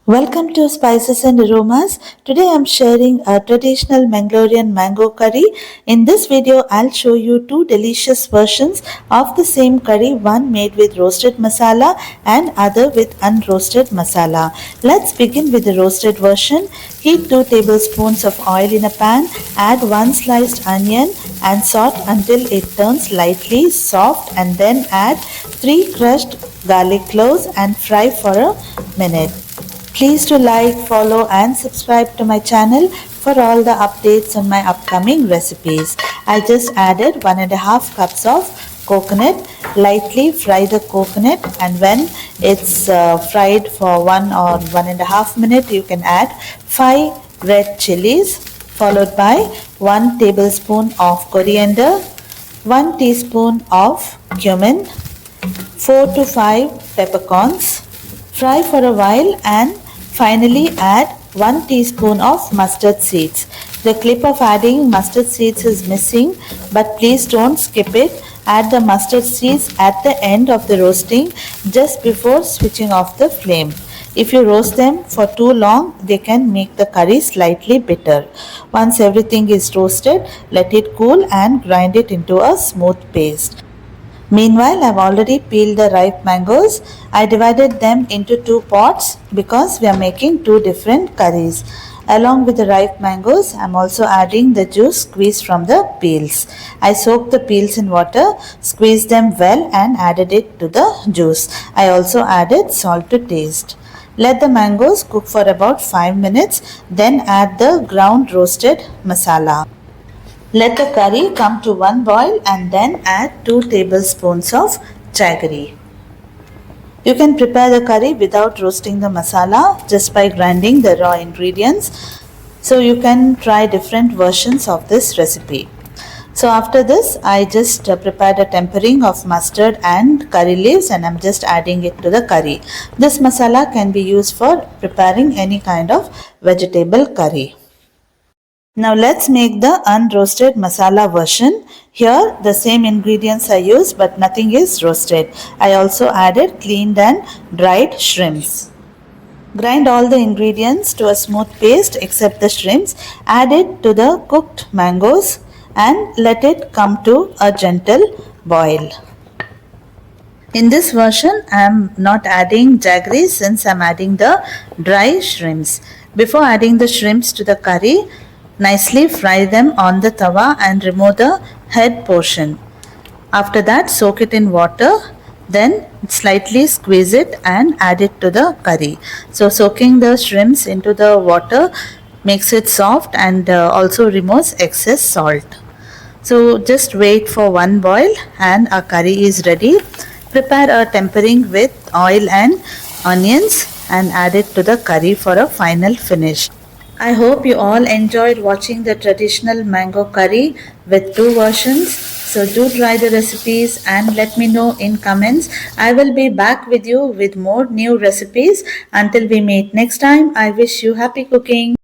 Welcome to Spices and Aromas. Today I'm sharing a traditional Mangalorean mango curry. In this video, I'll show you two delicious versions of the same curry, one made with roasted masala and other with unroasted masala. Let's begin with the roasted version. Heat 2 tablespoons of oil in a pan, add 1 sliced onion and saute until it turns lightly soft, and then add 3 crushed garlic cloves and fry for a minute. Please to like, follow and subscribe to my channel for all the updates on my upcoming recipes. I just added 1.5 cups of coconut. Lightly fry the coconut, and when it's fried for 1 or 1.5 minutes, you can add 5 red chilies followed by 1 tablespoon of coriander, 1 teaspoon of cumin, 4 to 5 peppercorns. Fry for a while and finally add 1 teaspoon of mustard seeds. The clip of adding mustard seeds is missing, but please don't skip it. Add the mustard seeds at the end of the roasting, just before switching off the flame. If you roast them for too long, they can make the curry slightly bitter. Once everything is roasted, let it cool and grind it into a smooth paste. Meanwhile, I've already peeled the ripe mangoes. I divided them into 2 pots because we are making 2 different curries. Along with the ripe mangoes, I'm also adding the juice squeezed from the peels. I soaked the peels in water, squeezed them well and added it to the juice. I also added salt to taste. Let the mangoes cook for about 5 minutes, then add the ground roasted masala. Let the curry come to one boil and then add 2 tablespoons of jaggery. You can prepare the curry without roasting the masala, just by grinding the raw ingredients. So you can try different versions of this recipe. So after this, I just prepared a tempering of mustard and curry leaves, and I'm just adding it to the curry. This masala can be used for preparing any kind of vegetable curry. Now let's make the unroasted masala version. Here the same ingredients are used, but nothing is roasted. I also added cleaned and dried shrimps. Grind all the ingredients to a smooth paste except the shrimps. Add it to the cooked mangoes and let it come to a gentle boil. In this version, I am not adding jaggery since I am adding the dry shrimps. Before adding the shrimps to the curry, nicely fry them on the tawa and remove the head portion. After that, soak it in water, then slightly squeeze it and add it to the curry. So soaking the shrimps into the water makes it soft and also removes excess salt. So just wait for one boil and our curry is ready. Prepare a tempering with oil and onions and add it to the curry for a final finish. I hope you all enjoyed watching the traditional mango curry with 2 versions. So do try the recipes and let me know in comments. I will be back with you with more new recipes. Until we meet next time, I wish you happy cooking.